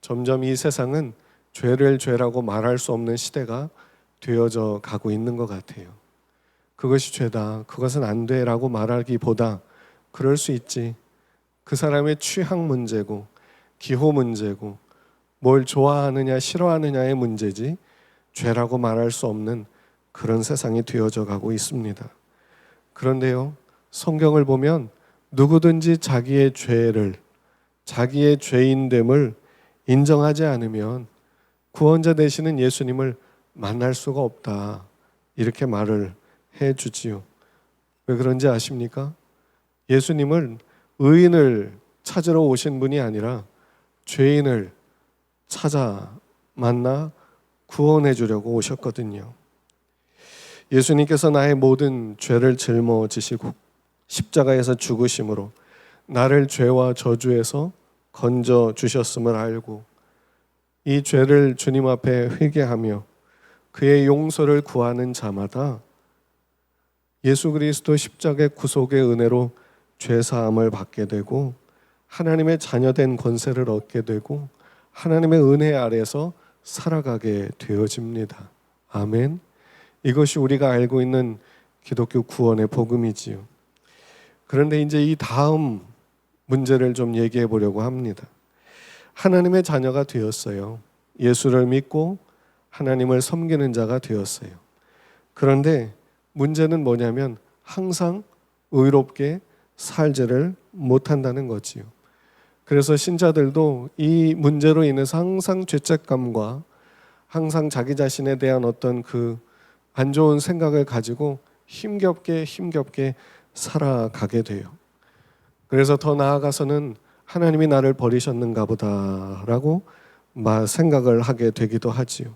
점점 이 세상은 죄를 죄라고 말할 수 없는 시대가 되어져 가고 있는 것 같아요. 그것이 죄다, 그것은 안 돼라고 말하기보다 그럴 수 있지, 그 사람의 취향 문제고 기호 문제고 뭘 좋아하느냐 싫어하느냐의 문제지 죄라고 말할 수 없는 그런 세상이 되어져 가고 있습니다. 그런데요, 성경을 보면 누구든지 자기의 죄를, 자기의 죄인됨을 인정하지 않으면 구원자 되시는 예수님을 만날 수가 없다, 이렇게 말을 해주지요. 왜 그런지 아십니까? 예수님은 의인을 찾으러 오신 분이 아니라 죄인을 찾아 만나 구원해 주려고 오셨거든요. 예수님께서 나의 모든 죄를 짊어지시고 십자가에서 죽으심으로 나를 죄와 저주에서 건져 주셨음을 알고 이 죄를 주님 앞에 회개하며 그의 용서를 구하는 자마다 예수 그리스도 십자가의 구속의 은혜로 죄사함을 받게 되고 하나님의 자녀된 권세를 얻게 되고 하나님의 은혜 아래서 살아가게 되어집니다. 아멘. 이것이 우리가 알고 있는 기독교 구원의 복음이지요. 그런데 이제 이 다음 문제를 좀 얘기해 보려고 합니다. 하나님의 자녀가 되었어요. 예수를 믿고 하나님을 섬기는 자가 되었어요. 그런데 문제는 뭐냐면 항상 의롭게 살지를 못한다는 거지요. 그래서 신자들도 이 문제로 인해서 항상 죄책감과 항상 자기 자신에 대한 어떤 그 안 좋은 생각을 가지고 힘겹게 살아가게 돼요. 그래서 더 나아가서는 하나님이 나를 버리셨는가 보다라고 생각을 하게 되기도 하지요.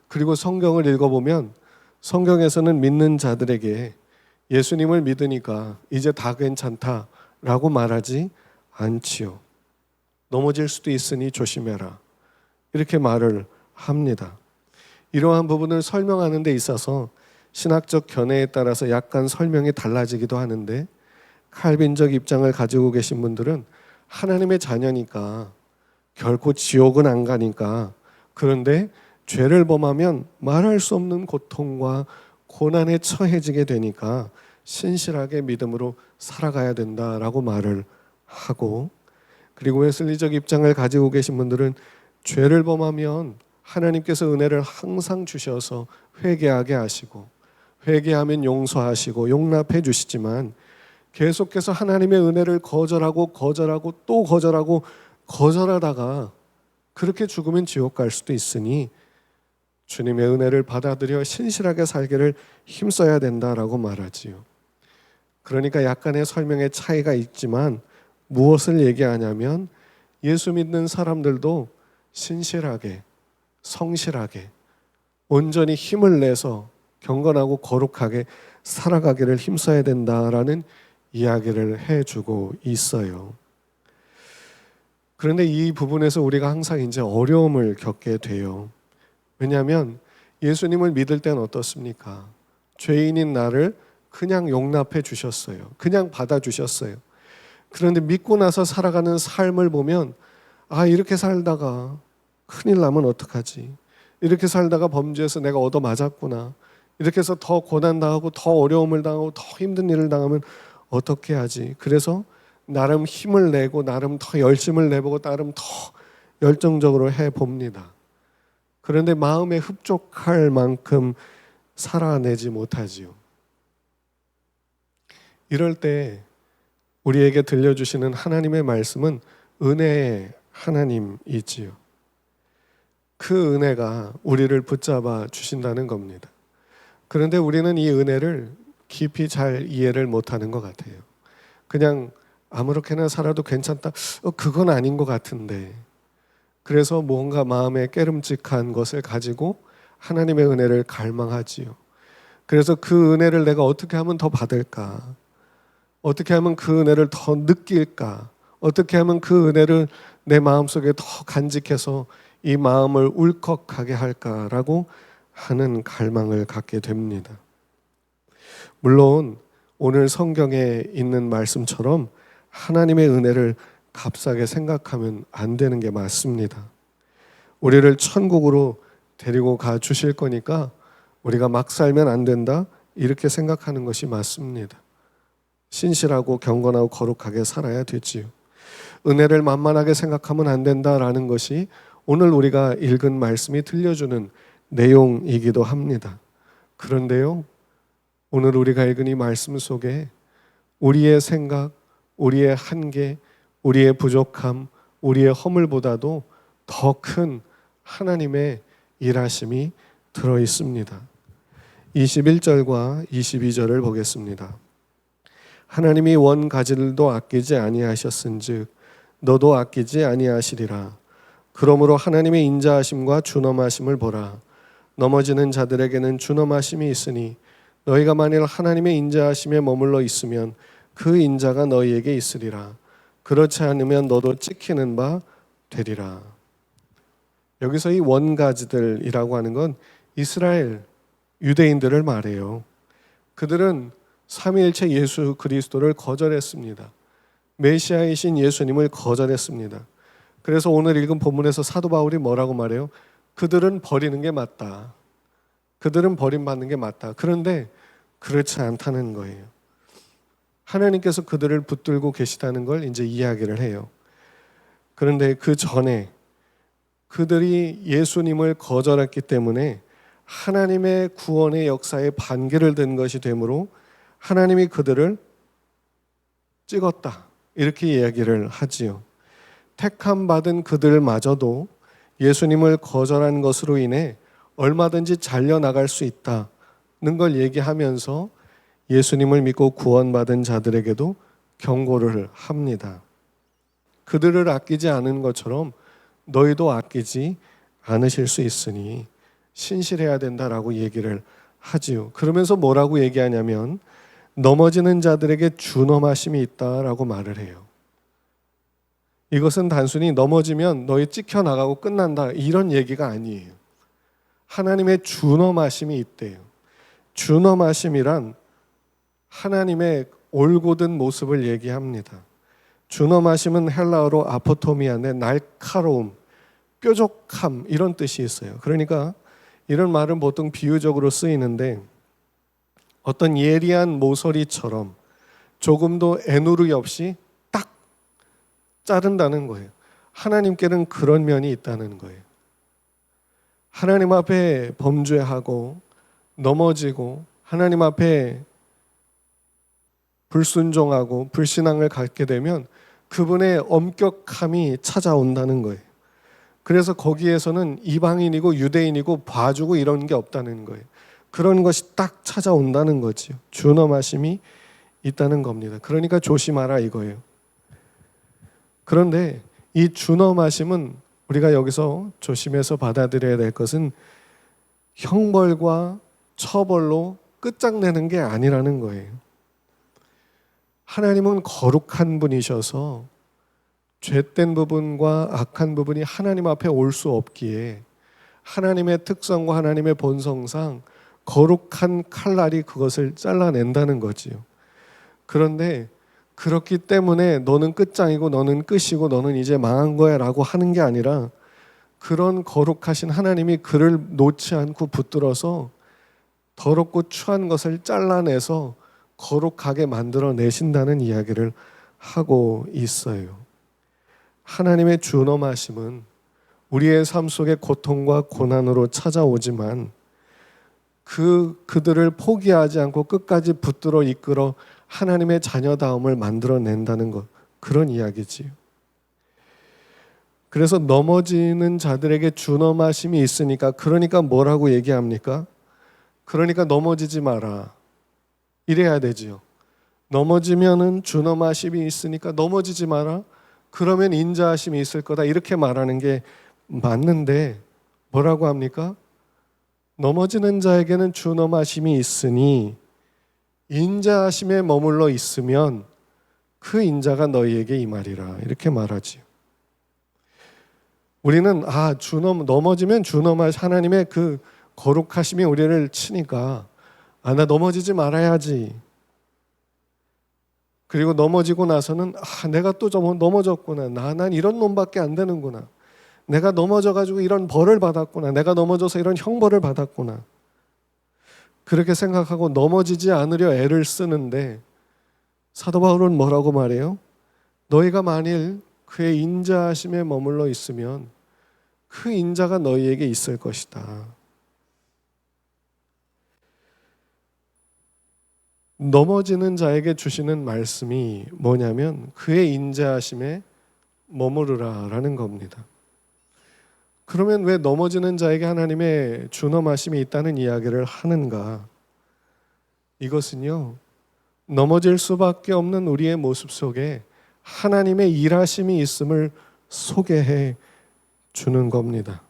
그리고 성경을 읽어보면 성경에서는 믿는 자들에게 예수님을 믿으니까 이제 다 괜찮다라고 말하지 않지요. 넘어질 수도 있으니 조심해라, 이렇게 말을 합니다. 이러한 부분을 설명하는 데 있어서 신학적 견해에 따라서 약간 설명이 달라지기도 하는데, 칼빈적 입장을 가지고 계신 분들은 하나님의 자녀니까 결코 지옥은 안 가니까, 그런데 죄를 범하면 말할 수 없는 고통과 고난에 처해지게 되니까 신실하게 믿음으로 살아가야 된다라고 말을 하고, 그리고 웨슬리적 입장을 가지고 계신 분들은 죄를 범하면 하나님께서 은혜를 항상 주셔서 회개하게 하시고 회개하면 용서하시고 용납해 주시지만 계속해서 하나님의 은혜를 거절하고 또 거절하다가 그렇게 죽으면 지옥 갈 수도 있으니 주님의 은혜를 받아들여 신실하게 살기를 힘써야 된다라고 말하지요. 그러니까 약간의 설명의 차이가 있지만 무엇을 얘기하냐면 예수 믿는 사람들도 신실하게, 성실하게, 온전히 힘을 내서 경건하고 거룩하게 살아가기를 힘써야 된다라는 이야기를 해주고 있어요. 그런데 이 부분에서 우리가 항상 이제 어려움을 겪게 돼요. 왜냐하면 예수님을 믿을 때는 어떻습니까? 죄인인 나를 그냥 용납해 주셨어요. 그냥 받아주셨어요. 그런데 믿고 나서 살아가는 삶을 보면 이렇게 살다가 큰일 나면 어떡하지? 이렇게 살다가 범죄해서 내가 얻어맞았구나. 이렇게 해서 더 고난당하고 더 어려움을 당하고 더 힘든 일을 당하면 어떻게 하지? 그래서 나름 힘을 내고 나름 더 열심을 내보고 나름 더 열정적으로 해봅니다. 그런데 마음에 흡족할 만큼 살아내지 못하지요. 이럴 때 우리에게 들려주시는 하나님의 말씀은 은혜의 하나님이지요. 그 은혜가 우리를 붙잡아 주신다는 겁니다. 그런데 우리는 이 은혜를 깊이 잘 이해를 못하는 것 같아요. 그냥 아무렇게나 살아도 괜찮다, 그건 아닌 것 같은데, 그래서 뭔가 마음에 깨름직한 것을 가지고 하나님의 은혜를 갈망하지요. 그래서 그 은혜를 내가 어떻게 하면 더 받을까? 어떻게 하면 그 은혜를 더 느낄까? 어떻게 하면 그 은혜를 내 마음속에 더 간직해서 이 마음을 울컥하게 할까라고 하는 갈망을 갖게 됩니다. 물론 오늘 성경에 있는 말씀처럼 하나님의 은혜를 값싸게 생각하면 안 되는 게 맞습니다. 우리를 천국으로 데리고 가 주실 거니까 우리가 막 살면 안 된다, 이렇게 생각하는 것이 맞습니다. 신실하고 경건하고 거룩하게 살아야 되지요. 은혜를 만만하게 생각하면 안 된다라는 것이 오늘 우리가 읽은 말씀이 들려주는 내용이기도 합니다. 그런데요, 오늘 우리가 읽은 이 말씀 속에 우리의 생각, 우리의 한계, 우리의 부족함, 우리의 허물보다도 더 큰 하나님의 일하심이 들어 있습니다. 21절과 22절을 보겠습니다. 하나님이 원 가지들도 아끼지 아니하셨은즉 너도 아끼지 아니하시리라. 그러므로 하나님의 인자하심과 준엄하심을 보라. 넘어지는 자들에게는 준엄하심이 있으니 너희가 만일 하나님의 인자하심에 머물러 있으면 그 인자가 너희에게 있으리라. 그렇지 않으면 너도 찍히는 바 되리라. 여기서 이 원가지들이라고 하는 건 이스라엘 유대인들을 말해요. 그들은 삼위일체 예수 그리스도를 거절했습니다. 메시아이신 예수님을 거절했습니다. 그래서 오늘 읽은 본문에서 사도 바울이 뭐라고 말해요? 그들은 버리는 게 맞다. 그들은 버림받는 게 맞다. 그런데 그렇지 않다는 거예요. 하나님께서 그들을 붙들고 계시다는 걸 이제 이야기를 해요. 그런데 그 전에 그들이 예수님을 거절했기 때문에 하나님의 구원의 역사에 반기를 든 것이 되므로 하나님이 그들을 찍었다, 이렇게 이야기를 하지요. 택함 받은 그들마저도 예수님을 거절한 것으로 인해 얼마든지 잘려나갈 수 있다는 걸 얘기하면서 예수님을 믿고 구원받은 자들에게도 경고를 합니다. 그들을 아끼지 않은 것처럼 너희도 아끼지 않으실 수 있으니 신실해야 된다라고 얘기를 하지요. 그러면서 뭐라고 얘기하냐면 넘어지는 자들에게 준엄하심이 있다라고 말을 해요. 이것은 단순히 넘어지면 너희 찍혀나가고 끝난다, 이런 얘기가 아니에요. 하나님의 준엄하심이 있대요. 준엄하심이란 하나님의 올곧은 모습을 얘기합니다. 준엄하심은 헬라어로 아포토미아인데 날카로움, 뾰족함, 이런 뜻이 있어요. 그러니까 이런 말은 보통 비유적으로 쓰이는데 어떤 예리한 모서리처럼 조금도 애누르기 없이 딱 자른다는 거예요. 하나님께는 그런 면이 있다는 거예요. 하나님 앞에 범죄하고 넘어지고 하나님 앞에 불순종하고 불신앙을 갖게 되면 그분의 엄격함이 찾아온다는 거예요. 그래서 거기에서는 이방인이고 유대인이고 봐주고 이런 게 없다는 거예요. 그런 것이 딱 찾아온다는 거지요. 준엄하심이 있다는 겁니다. 그러니까 조심하라 이거예요. 그런데 이 준엄하심은 우리가 여기서 조심해서 받아들여야 될 것은 형벌과 처벌로 끝장내는 게 아니라는 거예요. 하나님은 거룩한 분이셔서 죄된 부분과 악한 부분이 하나님 앞에 올 수 없기에 하나님의 특성과 하나님의 본성상 거룩한 칼날이 그것을 잘라낸다는 거지요. 그런데 그렇기 때문에 너는 끝장이고 너는 끝이고 너는 이제 망한 거야 라고 하는 게 아니라 그런 거룩하신 하나님이 그를 놓지 않고 붙들어서 더럽고 추한 것을 잘라내서 거룩하게 만들어내신다는 이야기를 하고 있어요. 하나님의 준엄하심은 우리의 삶 속에 고통과 고난으로 찾아오지만 그들을 포기하지 않고 끝까지 붙들어 이끌어 하나님의 자녀다움을 만들어낸다는 것, 그런 이야기지요. 그래서 넘어지는 자들에게 준엄하심이 있으니까, 그러니까 뭐라고 얘기합니까? 그러니까 넘어지지 마라, 이래야 되지요. 넘어지면은 준엄하심이 있으니까 넘어지지 마라, 그러면 인자하심이 있을 거다, 이렇게 말하는 게 맞는데 뭐라고 합니까? 넘어지는 자에게는 준엄하심이 있으니 인자하심에 머물러 있으면 그 인자가 너희에게 임하리라, 이렇게 말하지요. 우리는 넘어지면 준엄하신 하나님의 그 거룩하심이 우리를 치니까 나 넘어지지 말아야지. 그리고 넘어지고 나서는 내가 또 넘어졌구나. 난 이런 놈밖에 안 되는구나. 내가 넘어져가지고 이런 벌을 받았구나. 내가 넘어져서 이런 형벌을 받았구나. 그렇게 생각하고 넘어지지 않으려 애를 쓰는데 사도 바울은 뭐라고 말해요? 너희가 만일 그의 인자하심에 머물러 있으면 그 인자가 너희에게 있을 것이다. 넘어지는 자에게 주시는 말씀이 뭐냐면 그의 인자하심에 머무르라라는 겁니다. 그러면 왜 넘어지는 자에게 하나님의 준엄하심이 있다는 이야기를 하는가? 이것은요, 넘어질 수밖에 없는 우리의 모습 속에 하나님의 일하심이 있음을 소개해 주는 겁니다.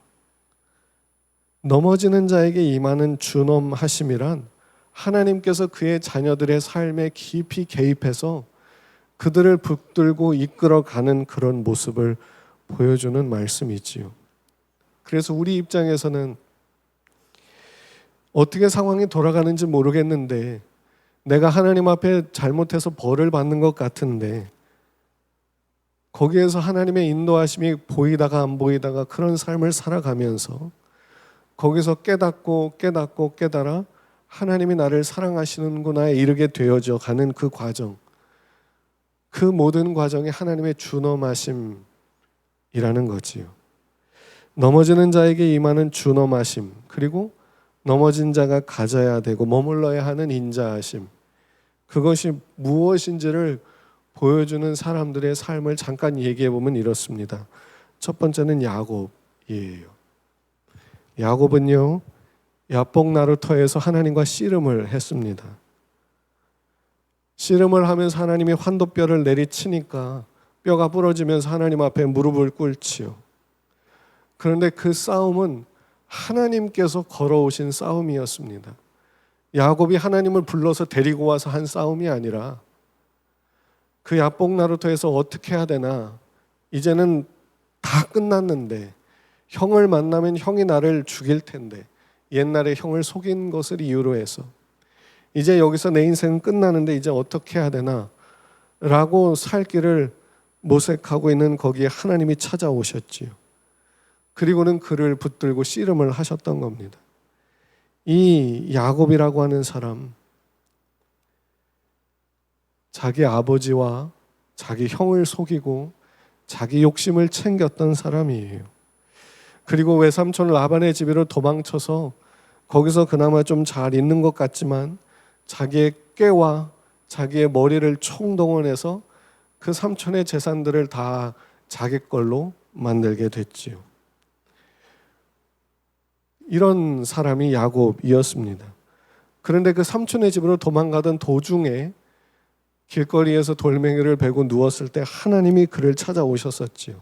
넘어지는 자에게 임하는 준엄하심이란 하나님께서 그의 자녀들의 삶에 깊이 개입해서 그들을 붙들고 이끌어가는 그런 모습을 보여주는 말씀이지요. 그래서 우리 입장에서는 어떻게 상황이 돌아가는지 모르겠는데 내가 하나님 앞에 잘못해서 벌을 받는 것 같은데 거기에서 하나님의 인도하심이 보이다가 안 보이다가 그런 삶을 살아가면서 거기서 깨닫고 깨달아 하나님이 나를 사랑하시는구나에 이르게 되어져 가는 그 과정, 그 모든 과정이 하나님의 준엄하심이라는 거지요. 넘어지는 자에게 임하는 준엄하심, 그리고 넘어진 자가 가져야 되고 머물러야 하는 인자하심, 그것이 무엇인지를 보여주는 사람들의 삶을 잠깐 얘기해 보면 이렇습니다. 첫 번째는 야곱이에요. 야곱은요, 야복 나루터에서 하나님과 씨름을 했습니다. 씨름을 하면서 하나님이 환도뼈를 내리치니까 뼈가 부러지면서 하나님 앞에 무릎을 꿇지요. 그런데 그 싸움은 하나님께서 걸어오신 싸움이었습니다. 야곱이 하나님을 불러서 데리고 와서 한 싸움이 아니라 그 야복 나루터에서 어떻게 해야 되나, 이제는 다 끝났는데 형을 만나면 형이 나를 죽일 텐데 옛날에 형을 속인 것을 이유로 해서 이제 여기서 내 인생은 끝나는데 이제 어떻게 해야 되나 라고 살 길을 모색하고 있는 거기에 하나님이 찾아오셨지요. 그리고는 그를 붙들고 씨름을 하셨던 겁니다. 이 야곱이라고 하는 사람, 자기 아버지와 자기 형을 속이고 자기 욕심을 챙겼던 사람이에요. 그리고 외삼촌 라반의 집으로 도망쳐서 거기서 그나마 좀 잘 있는 것 같지만 자기의 꾀와 자기의 머리를 총동원해서 그 삼촌의 재산들을 다 자기 걸로 만들게 됐지요. 이런 사람이 야곱이었습니다. 그런데 그 삼촌의 집으로 도망가던 도중에 길거리에서 돌멩이를 베고 누웠을 때 하나님이 그를 찾아오셨었지요.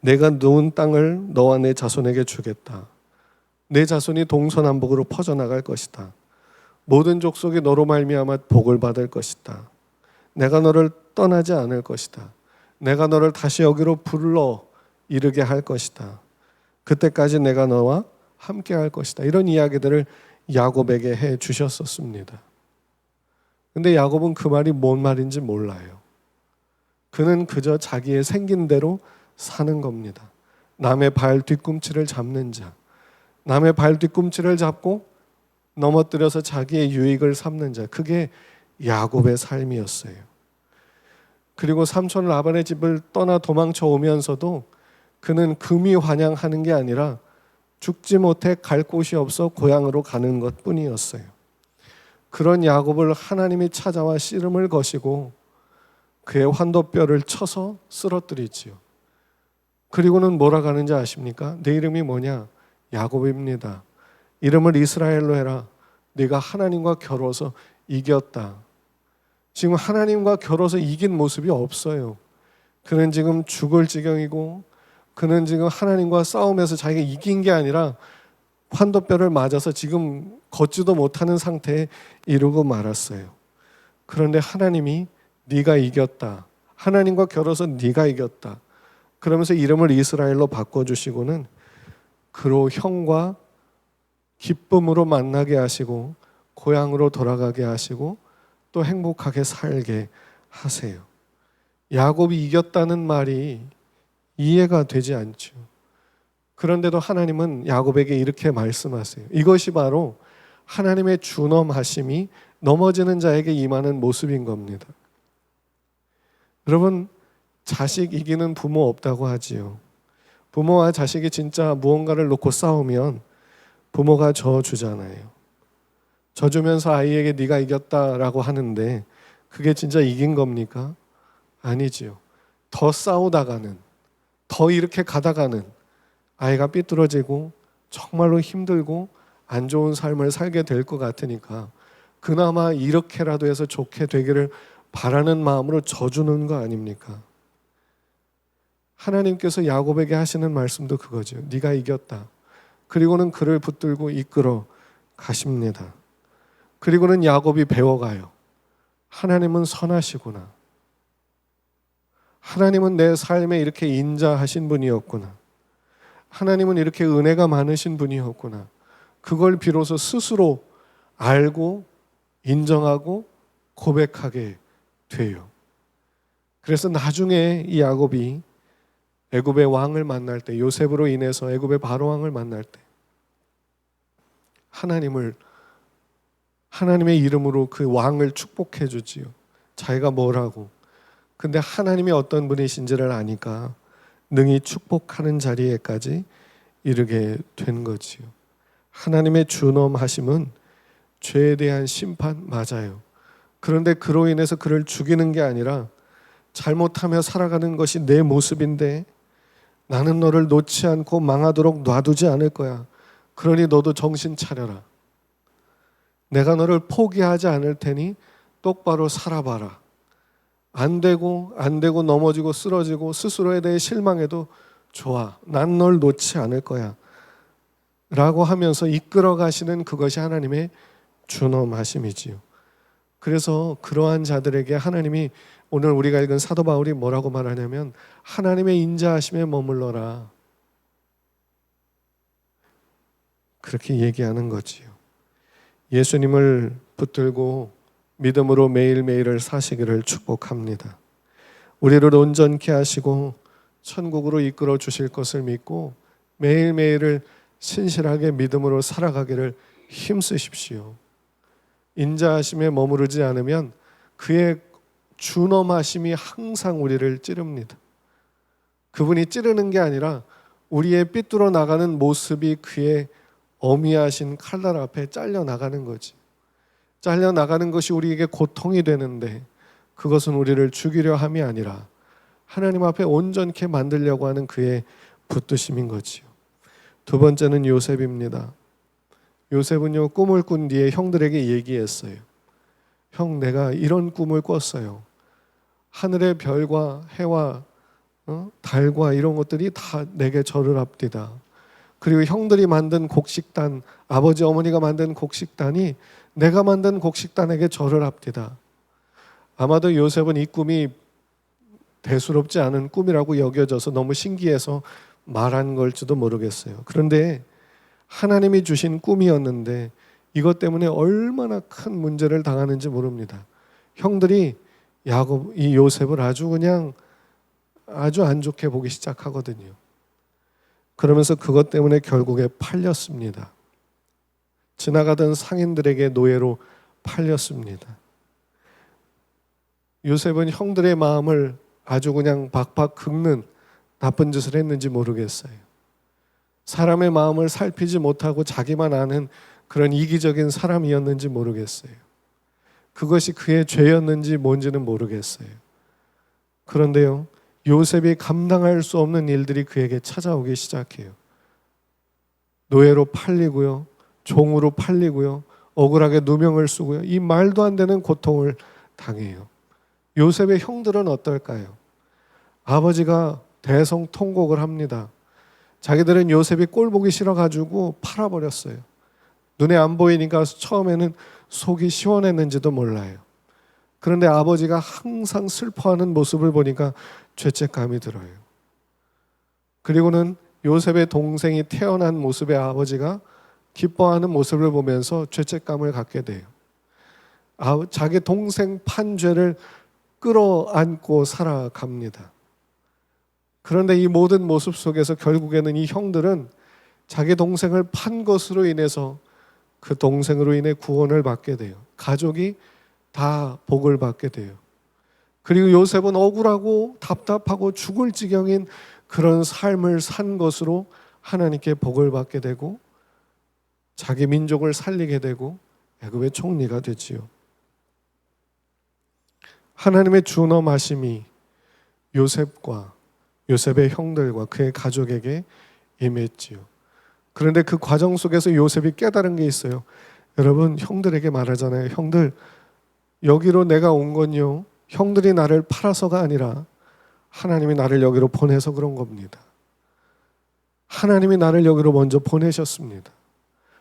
내가 놓은 땅을 너와 내 자손에게 주겠다. 내 자손이 동서남북으로 퍼져나갈 것이다. 모든 족속이 너로 말미암아 복을 받을 것이다. 내가 너를 떠나지 않을 것이다. 내가 너를 다시 여기로 불러 이르게 할 것이다. 그때까지 내가 너와 함께 할 것이다. 이런 이야기들을 야곱에게 해 주셨었습니다. 근데 야곱은 그 말이 뭔 말인지 몰라요. 그는 그저 자기의 생긴 대로 사는 겁니다. 남의 발 뒤꿈치를 잡는 자, 남의 발 뒤꿈치를 잡고 넘어뜨려서 자기의 유익을 삼는 자, 그게 야곱의 삶이었어요. 그리고 삼촌 라반의 집을 떠나 도망쳐 오면서도 그는 금이 환영하는 게 아니라 죽지 못해 갈 곳이 없어 고향으로 가는 것뿐이었어요. 그런 야곱을 하나님이 찾아와 씨름을 거시고 그의 환도뼈를 쳐서 쓰러뜨리지요. 그리고는 뭐라 가는지 아십니까? 내 이름이 뭐냐? 야곱입니다. 이름을 이스라엘로 해라. 네가 하나님과 겨뤄서 이겼다. 지금 하나님과 겨뤄서 이긴 모습이 없어요. 그는 지금 죽을 지경이고 그는 지금 하나님과 싸움에서 자기가 이긴 게 아니라 환도뼈를 맞아서 지금 걷지도 못하는 상태에 이르고 말았어요. 그런데 하나님이 네가 이겼다. 하나님과 겨뤄서 네가 이겼다. 그러면서 이름을 이스라엘로 바꿔주시고는 그로 형과 기쁨으로 만나게 하시고 고향으로 돌아가게 하시고 또 행복하게 살게 하세요. 야곱이 이겼다는 말이 이해가 되지 않죠. 그런데도 하나님은 야곱에게 이렇게 말씀하세요. 이것이 바로 하나님의 준엄하심이 넘어지는 자에게 임하는 모습인 겁니다. 여러분, 자식 이기는 부모 없다고 하지요. 부모와 자식이 진짜 무언가를 놓고 싸우면 부모가 져주잖아요. 져주면서 아이에게 네가 이겼다라고 하는데 그게 진짜 이긴 겁니까? 아니지요. 더 싸우다가는, 더 이렇게 가다가는 아이가 삐뚤어지고 정말로 힘들고 안 좋은 삶을 살게 될 것 같으니까 그나마 이렇게라도 해서 좋게 되기를 바라는 마음으로 져주는 거 아닙니까? 하나님께서 야곱에게 하시는 말씀도 그거죠. 네가 이겼다. 그리고는 그를 붙들고 이끌어 가십니다. 그리고는 야곱이 배워가요. 하나님은 선하시구나. 하나님은 내 삶에 이렇게 인자하신 분이었구나. 하나님은 이렇게 은혜가 많으신 분이었구나. 그걸 비로소 스스로 알고 인정하고 고백하게 돼요. 그래서 나중에 이 야곱이 애굽의 왕을 만날 때, 요셉으로 인해서 애굽의 바로 왕을 만날 때 하나님의 이름으로 그 왕을 축복해 주지요. 자기가 뭐라고. 근데 하나님이 어떤 분이신지를 아니까 능히 축복하는 자리에까지 이르게 된 거지요. 하나님의 준엄하심은 죄에 대한 심판 맞아요. 그런데 그로 인해서 그를 죽이는 게 아니라 잘못하며 살아가는 것이 내 모습인데 나는 너를 놓지 않고 망하도록 놔두지 않을 거야. 그러니 너도 정신 차려라. 내가 너를 포기하지 않을 테니 똑바로 살아봐라. 안 되고 넘어지고 쓰러지고 스스로에 대해 실망해도 좋아. 난 널 놓지 않을 거야. 라고 하면서 이끌어 가시는 그것이 하나님의 준엄하심이지요. 그래서 그러한 자들에게 하나님이 오늘 우리가 읽은 사도 바울이 뭐라고 말하냐면 하나님의 인자하심에 머물러라. 그렇게 얘기하는 거지요. 예수님을 붙들고 믿음으로 매일매일을 사시기를 축복합니다. 우리를 온전케 하시고 천국으로 이끌어 주실 것을 믿고 매일매일을 신실하게 믿음으로 살아가기를 힘쓰십시오. 인자하심에 머무르지 않으면 그의 준엄하심이 항상 우리를 찌릅니다. 그분이 찌르는 게 아니라 우리의 삐뚤어 나가는 모습이 그의 어미하신 칼날 앞에 잘려 나가는 거지. 잘려 나가는 것이 우리에게 고통이 되는데 그것은 우리를 죽이려 함이 아니라 하나님 앞에 온전케 만들려고 하는 그의 붙드심인 거지요. 두 번째는 요셉입니다. 요셉은요, 꿈을 꾼 뒤에 형들에게 얘기했어요. 형, 내가 이런 꿈을 꿨어요. 하늘의 별과 해와 달과 이런 것들이 다 내게 절을 합디다. 그리고 형들이 만든 곡식단, 아버지 어머니가 만든 곡식단이 내가 만든 곡식단에게 절을 합디다. 아마도 요셉은 이 꿈이 대수롭지 않은 꿈이라고 여겨져서 너무 신기해서 말한 걸지도 모르겠어요. 그런데 하나님이 주신 꿈이었는데 이것 때문에 얼마나 큰 문제를 당하는지 모릅니다. 형들이 이 요셉을 아주 안 좋게 보기 시작하거든요. 그러면서 그것 때문에 결국에 팔렸습니다. 지나가던 상인들에게 노예로 팔렸습니다. 요셉은 형들의 마음을 아주 박박 긁는 나쁜 짓을 했는지 모르겠어요. 사람의 마음을 살피지 못하고 자기만 아는 그런 이기적인 사람이었는지 모르겠어요. 그것이 그의 죄였는지 뭔지는 모르겠어요. 그런데요, 요셉이 감당할 수 없는 일들이 그에게 찾아오기 시작해요. 노예로 팔리고요, 종으로 팔리고요, 억울하게 누명을 쓰고요. 이 말도 안 되는 고통을 당해요. 요셉의 형들은 어떨까요? 아버지가 대성통곡을 합니다. 자기들은 요셉이 꼴 보기 싫어가지고 팔아버렸어요. 눈에 안 보이니까 처음에는 속이 시원했는지도 몰라요. 그런데 아버지가 항상 슬퍼하는 모습을 보니까 죄책감이 들어요. 그리고는 요셉의 동생이 태어난 모습의 아버지가 기뻐하는 모습을 보면서 죄책감을 갖게 돼요. 자기 동생 판 죄를 끌어안고 살아갑니다. 그런데 이 모든 모습 속에서 결국에는 이 형들은 자기 동생을 판 것으로 인해서 그 동생으로 인해 구원을 받게 돼요. 가족이 다 복을 받게 돼요. 그리고 요셉은 억울하고 답답하고 죽을 지경인 그런 삶을 산 것으로 하나님께 복을 받게 되고 자기 민족을 살리게 되고 애굽의 총리가 되지요. 하나님의 준엄하심이 요셉과 요셉의 형들과 그의 가족에게 임했지요. 그런데 그 과정 속에서 요셉이 깨달은 게 있어요. 여러분, 형들에게 말하잖아요. 형들, 여기로 내가 온 건요, 형들이 나를 팔아서가 아니라 하나님이 나를 여기로 보내서 그런 겁니다. 하나님이 나를 여기로 먼저 보내셨습니다.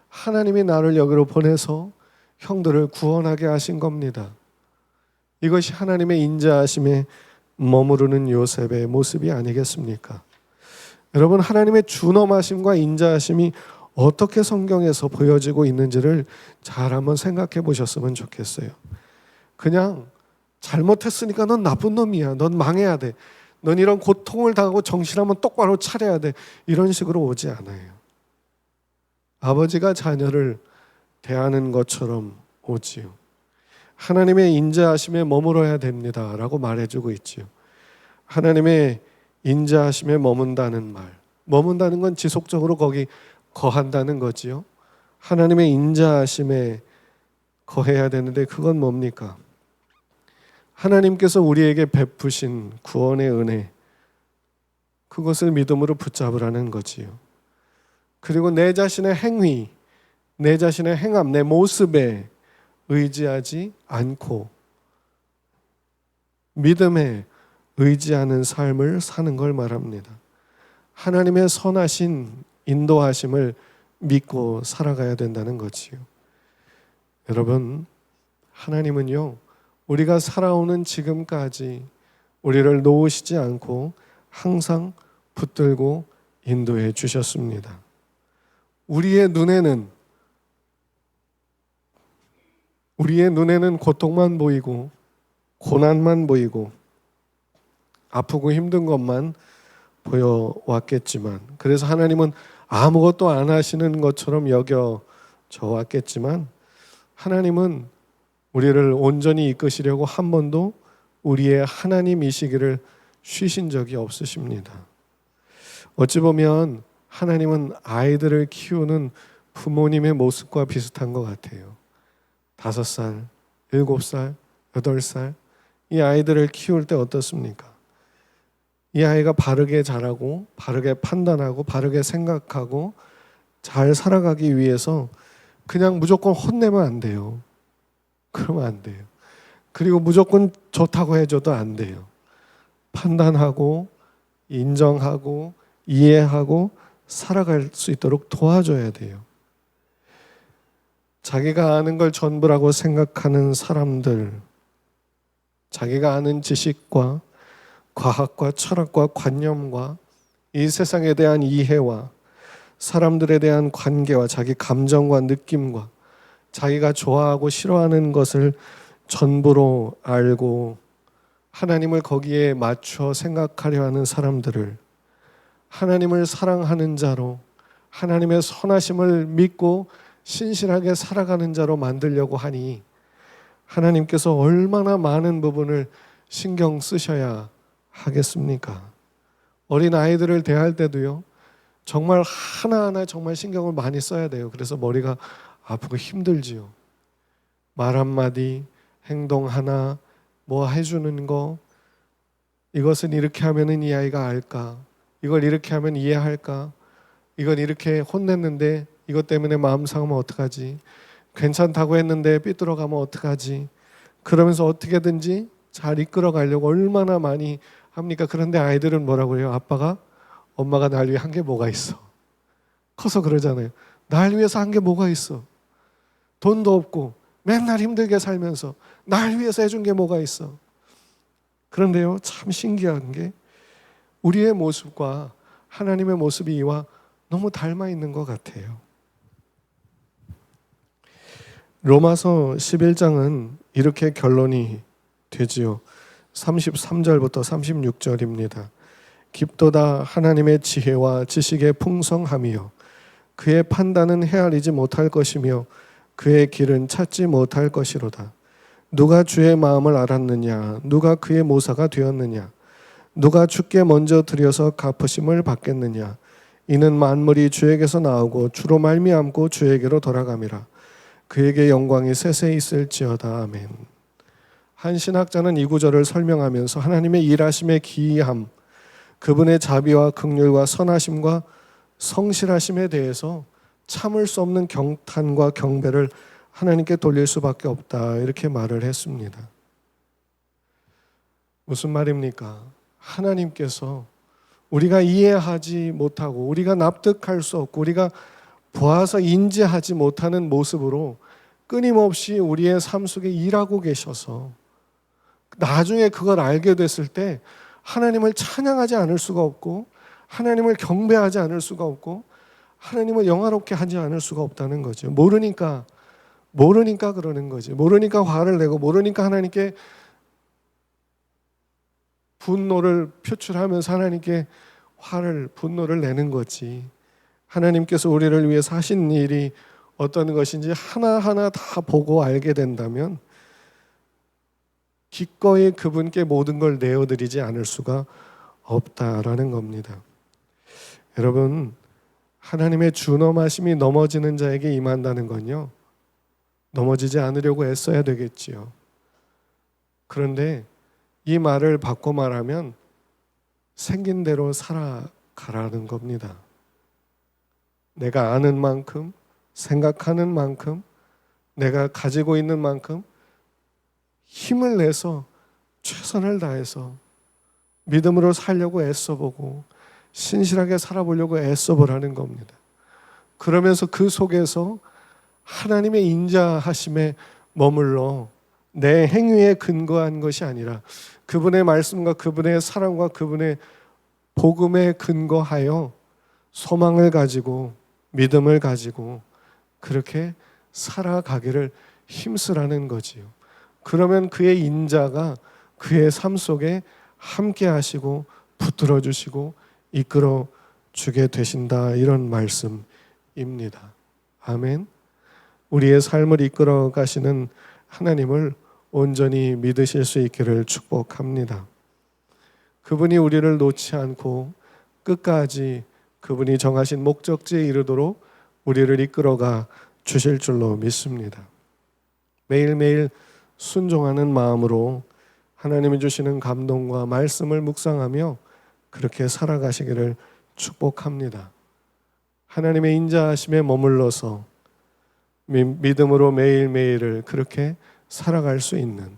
하나님이 나를 여기로 보내서 형들을 구원하게 하신 겁니다. 이것이 하나님의 인자하심에 머무르는 요셉의 모습이 아니겠습니까? 여러분, 하나님의 준엄하심과 인자하심이 어떻게 성경에서 보여지고 있는지를 잘 한번 생각해 보셨으면 좋겠어요. 그냥 잘못했으니까 넌 나쁜 놈이야, 넌 망해야 돼, 넌 이런 고통을 당하고 정신 한번 똑바로 차려야 돼, 이런 식으로 오지 않아요. 아버지가 자녀를 대하는 것처럼 오지요. 하나님의 인자하심에 머물러야 됩니다 라고 말해주고 있지요. 하나님의 인자하심에 머문다는 말, 머문다는 건 지속적으로 거기 거한다는 거지요. 하나님의 인자하심에 거해야 되는데 그건 뭡니까? 하나님께서 우리에게 베푸신 구원의 은혜, 그것을 믿음으로 붙잡으라는 거지요. 그리고 내 자신의 행위, 내 자신의 행함, 내 모습에 의지하지 않고 믿음에 의지하는 삶을 사는 걸 말합니다. 하나님의 선하신 인도하심을 믿고 살아가야 된다는 거지요. 여러분, 하나님은요, 우리가 살아오는 지금까지 우리를 놓으시지 않고 항상 붙들고 인도해 주셨습니다. 우리의 눈에는 고통만 보이고 고난만 보이고 아프고 힘든 것만 보여왔겠지만, 그래서 하나님은 아무것도 안 하시는 것처럼 여겨져 왔겠지만, 하나님은 우리를 온전히 이끄시려고 한 번도 우리의 하나님이시기를 쉬신 적이 없으십니다. 어찌 보면 하나님은 아이들을 키우는 부모님의 모습과 비슷한 것 같아요. 5살, 7살, 8살 이 아이들을 키울 때 어떻습니까? 이 아이가 바르게 자라고 바르게 판단하고 바르게 생각하고 잘 살아가기 위해서 그냥 무조건 혼내면 안 돼요. 그러면 안 돼요. 그리고 무조건 좋다고 해줘도 안 돼요. 판단하고 인정하고 이해하고 살아갈 수 있도록 도와줘야 돼요. 자기가 아는 걸 전부라고 생각하는 사람들, 자기가 아는 지식과 과학과 철학과 관념과 이 세상에 대한 이해와 사람들에 대한 관계와 자기 감정과 느낌과 자기가 좋아하고 싫어하는 것을 전부로 알고 하나님을 거기에 맞춰 생각하려 하는 사람들을 하나님을 사랑하는 자로, 하나님의 선하심을 믿고 신실하게 살아가는 자로 만들려고 하니 하나님께서 얼마나 많은 부분을 신경 쓰셔야 하겠습니까? 어린 아이들을 대할 때도요, 정말 하나하나 정말 신경을 많이 써야 돼요. 그래서 머리가 아프고 힘들지요. 말 한마디, 행동 하나, 뭐 해주는 거, 이것은 이렇게 하면은 이 아이가 알까? 이걸 이렇게 하면 이해할까? 이건 이렇게 혼냈는데 이것 때문에 마음 상하면 어떡하지? 괜찮다고 했는데 삐뚤어가면 어떡하지? 그러면서 어떻게든지 잘 이끌어 가려고 얼마나 많이 합니까? 그런데 아이들은 뭐라고 해요? 엄마가 날 위해 한 게 뭐가 있어? 커서 그러잖아요. 날 위해서 한 게 뭐가 있어? 돈도 없고 맨날 힘들게 살면서 날 위해서 해준 게 뭐가 있어? 그런데요, 참 신기한 게 우리의 모습과 하나님의 모습이 이와 너무 닮아 있는 것 같아요. 로마서 11장은 이렇게 결론이 되지요. 33절부터 36절입니다. 깊도다 하나님의 지혜와 지식의 풍성함이요 그의 판단은 헤아리지 못할 것이며 그의 길은 찾지 못할 것이로다. 누가 주의 마음을 알았느냐? 누가 그의 모사가 되었느냐? 누가 주께 먼저 드려서 갚으심을 받겠느냐? 이는 만물이 주에게서 나오고 주로 말미암고 주에게로 돌아감이라. 그에게 영광이 세세 있을지어다. 아멘. 한 신학자는 이 구절을 설명하면서 하나님의 일하심의 기이함, 그분의 자비와 긍휼과 선하심과 성실하심에 대해서 참을 수 없는 경탄과 경배를 하나님께 돌릴 수밖에 없다, 이렇게 말을 했습니다. 무슨 말입니까? 하나님께서 우리가 이해하지 못하고 우리가 납득할 수 없고 우리가 보아서 인지하지 못하는 모습으로 끊임없이 우리의 삶 속에 일하고 계셔서 나중에 그걸 알게 됐을 때 하나님을 찬양하지 않을 수가 없고 하나님을 경배하지 않을 수가 없고 하나님을 영화롭게 하지 않을 수가 없다는 거죠. 모르니까 그러는 거지. 모르니까 화를 내고 모르니까 하나님께 분노를 표출하면서 하나님께 분노를 내는 거지. 하나님께서 우리를 위해서 하신 일이 어떤 것인지 하나하나 다 보고 알게 된다면 기꺼이 그분께 모든 걸 내어드리지 않을 수가 없다라는 겁니다. 여러분, 하나님의 준엄하심이 넘어지는 자에게 임한다는 건요, 넘어지지 않으려고 애써야 되겠지요. 그런데 이 말을 바꿔 말하면 생긴 대로 살아가라는 겁니다. 내가 아는 만큼, 생각하는 만큼, 내가 가지고 있는 만큼 힘을 내서 최선을 다해서 믿음으로 살려고 애써보고 신실하게 살아보려고 애써보라는 겁니다. 그러면서 그 속에서 하나님의 인자하심에 머물러 내 행위에 근거한 것이 아니라 그분의 말씀과 그분의 사랑과 그분의 복음에 근거하여 소망을 가지고 믿음을 가지고 그렇게 살아가기를 힘쓰라는 거지요. 그러면 그의 인자가 그의 삶 속에 함께 하시고 붙들어 주시고 이끌어 주게 되신다, 이런 말씀입니다. 아멘. 우리의 삶을 이끌어 가시는 하나님을 온전히 믿으실 수 있기를 축복합니다. 그분이 우리를 놓지 않고 끝까지 그분이 정하신 목적지에 이르도록 우리를 이끌어가 주실 줄로 믿습니다. 매일매일 순종하는 마음으로 하나님이 주시는 감동과 말씀을 묵상하며 그렇게 살아가시기를 축복합니다. 하나님의 인자하심에 머물러서 믿음으로 매일매일을 그렇게 살아갈 수 있는,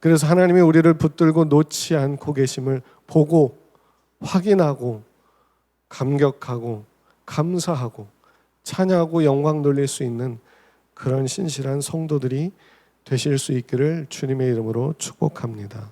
그래서 하나님이 우리를 붙들고 놓지 않고 계심을 보고 확인하고 감격하고 감사하고 찬양하고 영광 돌릴 수 있는 그런 신실한 성도들이 되실 수 있기를 주님의 이름으로 축복합니다.